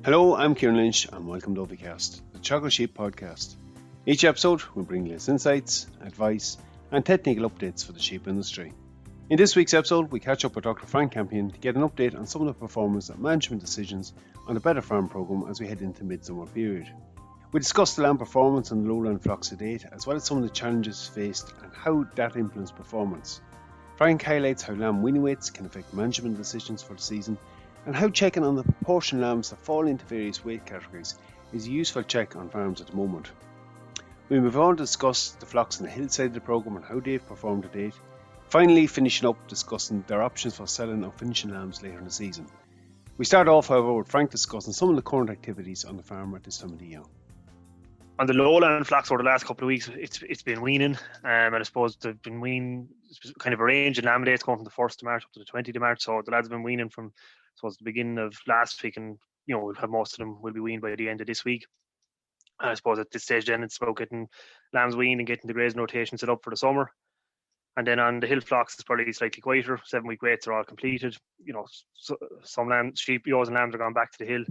Hello, I'm Ciarán Lynch and welcome to OviCast, the Teagasc Sheep podcast. Each episode will bring you insights, advice and technical updates for the sheep industry. In this week's episode, we catch up with Dr. Frank Campion to get an update on some of the performance and management decisions on the Better Farm programme as we head into midsummer period. We discuss the lamb performance on the lowland flocks to date, as well as some of the challenges faced and how that influenced performance. Frank highlights how lamb weaning weights can affect management decisions for the season, and how checking on the proportion lambs that fall into various weight categories is a useful check on farms at the moment. We move on to discuss the flocks on the hillside of the programme and how they've performed to date, finally finishing up discussing their options for selling or finishing lambs later in the season. We start off, however, with Frank discussing some of the current activities on the farm at this time of the year. On the lowland flocks over the last couple of weeks, it's been weaning, and I suppose they've been weaning kind of a range in lamb dates going from the 1st of March up to the 20th of March. So the lads have been weaning from, I suppose, the beginning of last week, and we'll have most of them will be weaned by the end of this week. And I suppose at this stage, then it's about getting lambs weaned and getting the grazing rotation set up for the summer. And then on the hill flocks, it's probably slightly quieter. 7-week weights are all completed. Some lambs, sheep, ewes, and lambs are gone back to the hill.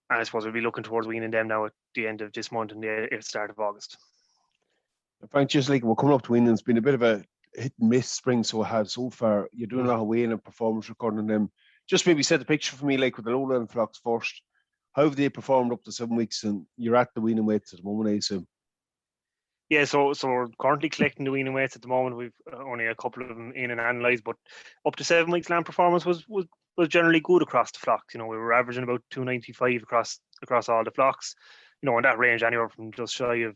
And I suppose we'll be looking towards weaning them now at the end of this month and the start of August. Frank, just like we're coming up to weaning, it's been a bit of a hit and miss spring so far. You're doing a lot of weighing and performance recording on them. Just maybe set the picture for me, like with the lowland flocks first. How have they performed up to 7 weeks? And you're at the weaning weights at the moment, I assume. Yeah, so we're currently collecting the weaning weights at the moment. We've only a couple of them in and analysed, but up to 7 weeks, lamb performance was generally good across the flocks. We were averaging about 295 across all the flocks. In that range, anywhere from just shy of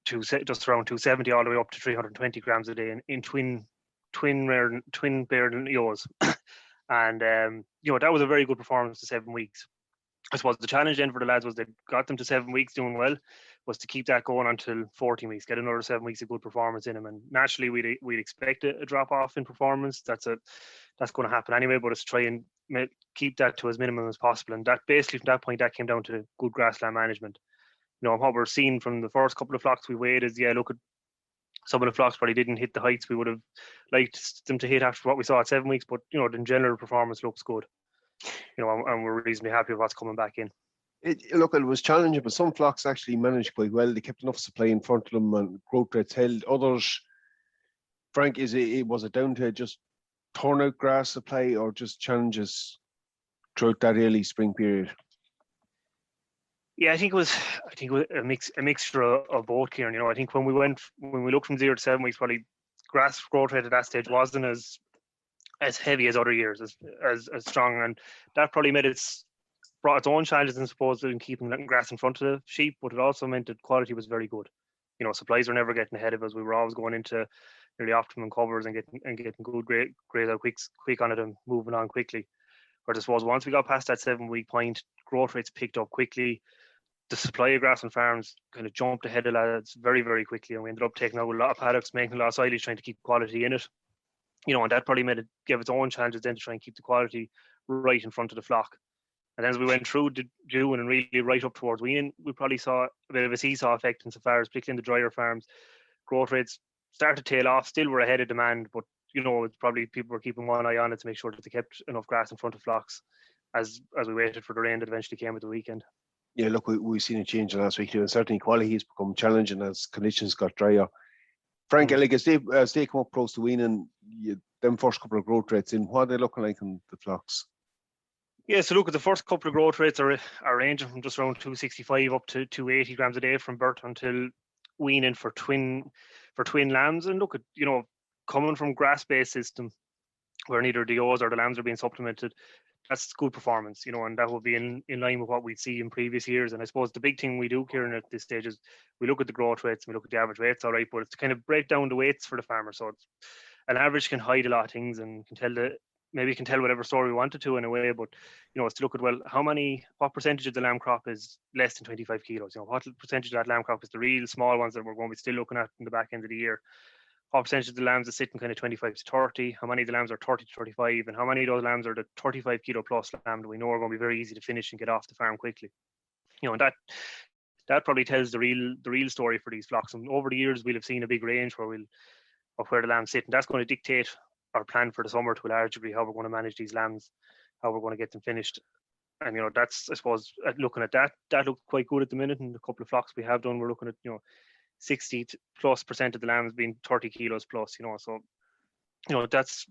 just around 270 all the way up to 320 grams a day in twin paired ewes. And that was a very good performance to 7 weeks. I suppose the challenge then for the lads was they got them to 7 weeks doing well, was to keep that going until 14 weeks, get another 7 weeks of good performance in them. And naturally, we'd expect a drop off in performance. That's going to happen anyway, but it's try and keep that to as minimum as possible. And that basically from that point, that came down to good grassland management. What we're seeing from the first couple of flocks we weighed is, look at some of the flocks probably didn't hit the heights we would have liked them to hit after what we saw at 7 weeks, but the general performance looks good. And we're reasonably happy with what's coming back in. It was challenging, but some flocks actually managed quite well. They kept enough supply in front of them and growth rates held. Others, Frank, was it down to just turnout grass supply or just challenges throughout that early spring period? Yeah, I think it was a mixture of both, Ciarán. I think when we looked from 0 to 7 weeks, probably grass growth rate at that stage wasn't as heavy as other years, as strong, and that probably brought its own challenges, I suppose, in keeping grass in front of the sheep, but it also meant that quality was very good. Supplies were never getting ahead of us. We were always going into nearly optimum covers and getting good grades out quick on it and moving on quickly. But I suppose once we got past that 7 week point, growth rates picked up quickly. The supply of grass on farms kind of jumped ahead of lads very, very quickly, and we ended up taking out a lot of paddocks, making a lot of silage, trying to keep quality in it. And that probably gave its own challenges then to try and keep the quality right in front of the flock. And as we went through June and really right up towards weaning, we probably saw a bit of a seesaw effect insofar as, particularly in the drier farms, growth rates started to tail off. Still were ahead of demand, but it's probably people were keeping one eye on it to make sure that they kept enough grass in front of flocks as we waited for the rain that eventually came at the weekend. Yeah, look, we've seen a change last week too, and certainly quality has become challenging as conditions got drier. Frank, like as they come up close to weaning, them first couple of growth rates in, what are they looking like in the flocks? Yeah, so look at the first couple of growth rates are ranging from just around 265 up to 280 grams a day from birth until weaning for twin lambs. And look at coming from grass-based system where neither the ewes or the lambs are being supplemented, that's good performance, and that will be in line with what we'd see in previous years. And I suppose the big thing we do, Ciarán, at this stage is we look at the growth rates, we look at the average weights, all right, but it's to kind of break down the weights for the farmer. So an average can hide a lot of things and can tell whatever story we wanted to in a way, but it's to look at what percentage of the lamb crop is less than 25 kilos. What percentage of that lamb crop is the real small ones that we're going to be still looking at in the back end of the year. What percentage of the lambs are sitting kind of 25 to 30? How many of the lambs are 30 to 35? And how many of those lambs are the 35 kilo plus lamb that we know are going to be very easy to finish and get off the farm quickly? And that probably tells the real story for these flocks. And over the years, we'll have seen a big range of where the lambs sit, and that's going to dictate our plan for the summer to a large degree, how we're going to manage these lambs, how we're going to get them finished. And that's, I suppose, looking at that looked quite good at the minute. And a couple of flocks we have done, we're looking at 60+% of the lambs being 30 kilos plus. So that's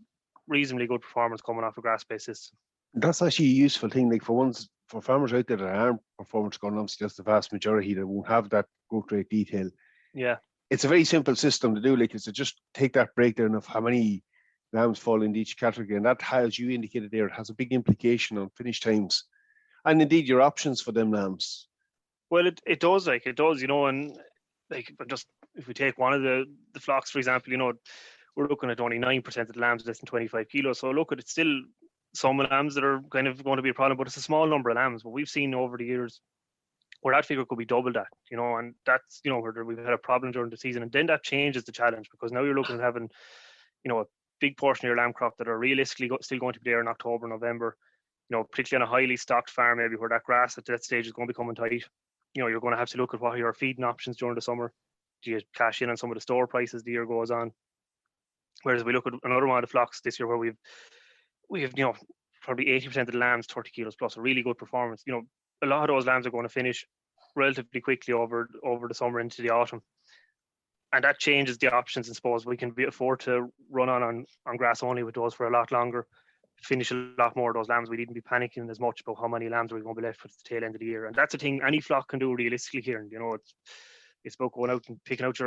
reasonably good performance coming off a grass-based system. That's actually a useful thing. Like for farmers out there that aren't performance going, obviously that's the vast majority that won't have that growth rate detail. Yeah, it's a very simple system to do. Like, it's to just take that breakdown of how many lambs fall into each category, and that, as you indicated there, it has a big implication on finish times, and indeed your options for them lambs. Well, it does, and like, just if we take one of the flocks, for example, we're looking at only 9% of the lambs less than 25 kilos. So look, it's still some lambs that are kind of going to be a problem, but it's a small number of lambs. But we've seen over the years where that figure could be double that, and that's, where we've had a problem during the season. And then that changes the challenge, because now you're looking at having, a big portion of your lamb crop that are realistically still going to be there in October, November, particularly on a highly stocked farm, maybe where that grass at that stage is going to be coming tight. You're going to have to look at what are your feeding options during the summer. Do you cash in on some of the store prices the year goes on? Whereas we look at another one of the flocks this year where we have probably 80% of the lambs 30 kilos plus, a really good performance. A lot of those lambs are going to finish relatively quickly over the summer into the autumn, and that changes the options. I suppose we can afford to run on grass only with those for a lot longer, finish a lot more of those lambs. We needn't be panicking as much about how many lambs are going to be left at the tail end of the year. And that's a thing any flock can do realistically here. And it's about going out and picking out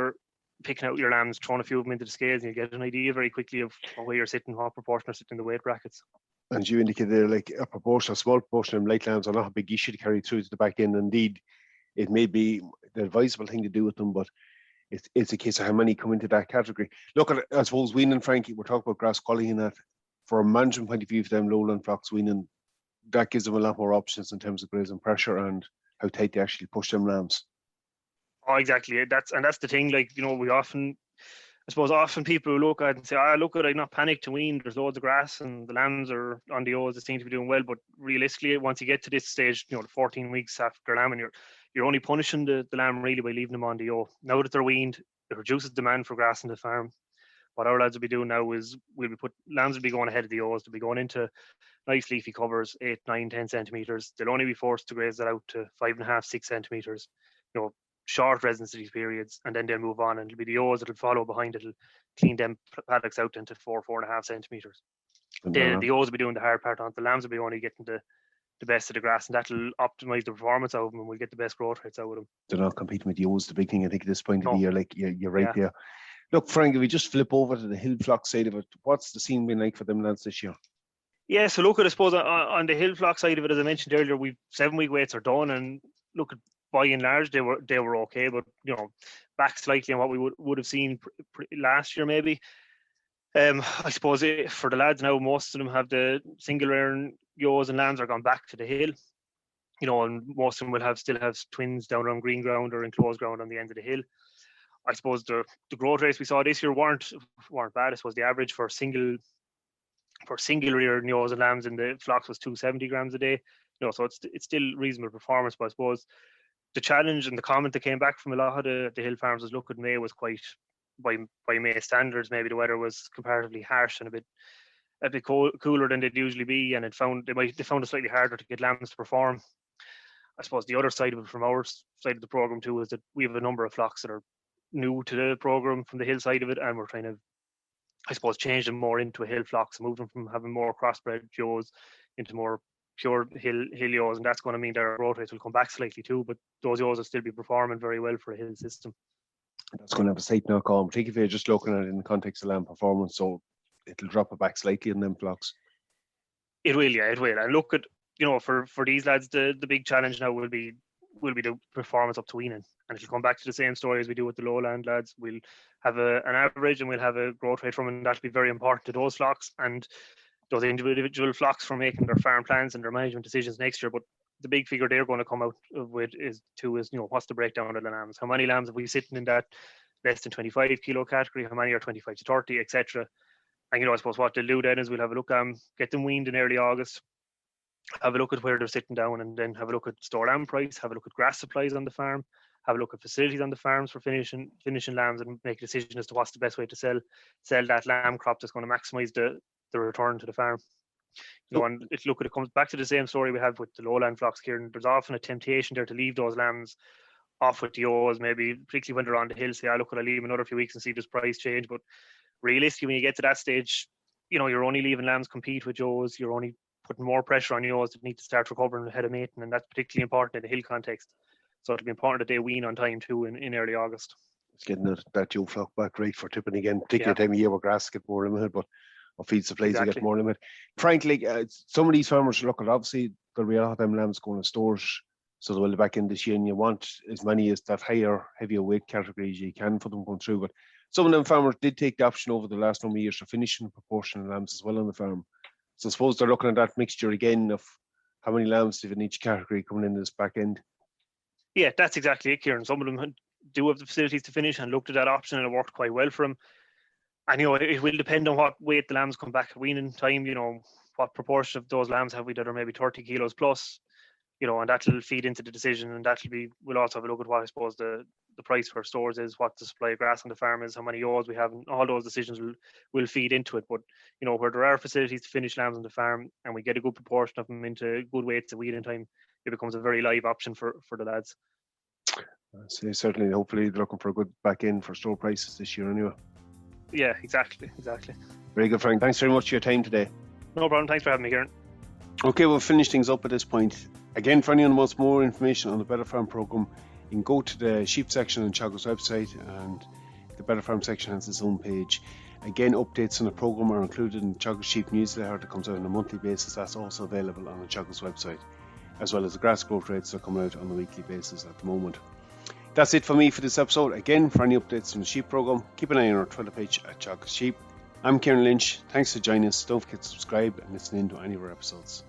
your lambs, throwing a few of them into the scales, and you get an idea very quickly of where you're sitting, what proportion are sitting in the weight brackets. And you indicated there, like a small proportion of light lambs are not a big issue to carry through to the back end. Indeed, it may be the advisable thing to do with them, but it's a case of how many come into that category. Look at, I suppose, weaning, Frankie, we're talking about grass quality and that. From a management point of view, for them lowland flocks weaning, that gives them a lot more options in terms of grazing pressure and how tight they actually push them lambs. Oh, exactly. That's the thing. Like, we often people look at it and say, look at, I'm not panicked to wean. There's loads of grass and the lambs are on the O's. They seem to be doing well. But realistically, once you get to this stage, the 14 weeks after lambing, you're only punishing the lamb really by leaving them on the O. Now that they're weaned, it reduces demand for grass in the farm. What our lads will be doing now is lambs will be going ahead of the O's. They'll be going into nice leafy covers, 8, 9, 10 centimeters. They'll only be forced to graze that out to 5.5, 6 centimeters. Short residency periods, and then they'll move on, and it'll be the O's that'll follow behind. It'll clean them paddocks out into 4.5 centimeters. The O's will be doing the hard part on it. The lambs will be only getting the best of the grass, and that'll optimize the performance out of them, and we'll get the best growth rates out of them. They're not competing with the O's, the big thing, I think, at this point of the year. Like, you're right there. Look, Frank, if we just flip over to the hill flock side of it, what's the scene been like for them lads this year? Yeah, so look at, I suppose, on the hill flock side of it, as I mentioned earlier, we've 7-week weights are done, and look at, by and large, they were okay, but back slightly on what we would have seen last year maybe. I suppose for the lads now, most of them have the single rearing ewes and lambs are gone back to the hill, and most of them will still have twins down on green ground or enclosed ground on the end of the hill. I suppose the growth rates we saw this year weren't bad. I suppose the average for single rearing ewes and lambs in the flocks was 270 grams a day. So it's still reasonable performance, but I suppose the challenge and the comment that came back from a lot of the hill farms was, look, at May was quite, by May standards, maybe the weather was comparatively harsh and a bit cooler than they'd usually be, and they found it slightly harder to get lambs to perform. I suppose the other side of it, from our side of the program too, is that we have a number of flocks that are new to the program from the hill side of it, and we're trying to, I suppose, change them more into a hill flock, so move them from having more crossbred ewes into more pure hill ewes, and that's going to mean their growth rates will come back slightly too, but those ewes will still be performing very well for a hill system. That's going to have a slight knock on, particularly if you're just looking at it in the context of lamb performance, so it'll drop it back slightly in them flocks. It will. And look at, for these lads, the big challenge now will be the performance up to weaning, and it'll come back to the same story as we do with the lowland lads. We'll have an average and we'll have a growth rate from, and that'll be very important to those flocks and those individual flocks for making their farm plans and their management decisions next year. But the big figure they're going to come out with is what's the breakdown of the lambs? How many lambs have we sitting in that less than 25 kilo category? How many are 25 to 30, etc. And I suppose what they'll do then is we'll have a look, get them weaned in early August, have a look at where they're sitting down, and then have a look at store lamb price, have a look at grass supplies on the farm, have a look at facilities on the farms for finishing lambs, and make a decision as to what's the best way to sell that lamb crop that's going to maximise the return to the farm. You know, and it comes back to the same story we have with the lowland flocks here, and there's often a temptation there to leave those lambs off with the ewes, maybe particularly when they're on the hill, say, look, I'll leave them another few weeks and see this price change. But realistically, when you get to that stage, you know, you're only leaving lambs compete with ewes, you're only putting more pressure on ewes that need to start recovering ahead of mating, and that's particularly important in the hill context. So it'll be important that they wean on time too in early August. It's getting that ewe flock back right for tipping again, particularly time of year where grass get more limited, but or feed supplies get more limited. Frankly, some of these farmers are looking, obviously there'll be a lot of them lambs going to stores, so they'll be back in this year, and you want as many as that higher, heavier weight categories you can for them going through. But some of them farmers did take the option over the last number of years to finishing a proportion of lambs as well on the farm. So I suppose they're looking at that mixture again of how many lambs in each category coming into this back end. Yeah, that's exactly it, Ciarán. Some of them do have the facilities to finish and looked at that option, and it worked quite well for them. And, you know, it will depend on what weight the lambs come back at weaning time, you know, what proportion of those lambs have we that are maybe 30 kilos plus, you know, and that'll feed into the decision, and we'll also have a look at what I suppose the price for stores is, what the supply of grass on the farm is, how many ewes we have, and all those decisions will feed into it. But, you know, where there are facilities to finish lambs on the farm and we get a good proportion of them into good weights at weaning time, it becomes a very live option for the lads. So certainly, hopefully they're looking for a good back end for store prices this year anyway. Yeah, exactly. Very good, Frank. Thanks very much for your time today. No problem. Thanks for having me, Ciarán. Okay, we'll finish things up at this point. Again, for anyone who wants more information on the Better Farm program, you can go to the sheep section on Teagasc's website, and the Better Farm section has its own page. Again, updates on the program are included in the Teagasc Sheep newsletter that comes out on a monthly basis. That's also available on the Teagasc's website, as well as the grass growth rates that are coming out on a weekly basis at the moment. That's it for me for this episode. Again, for any updates on the sheep program, keep an eye on our Twitter page at Teagasc Sheep. I'm Ciarán Lynch. Thanks for joining us. Don't forget to subscribe and listen in to any of our episodes.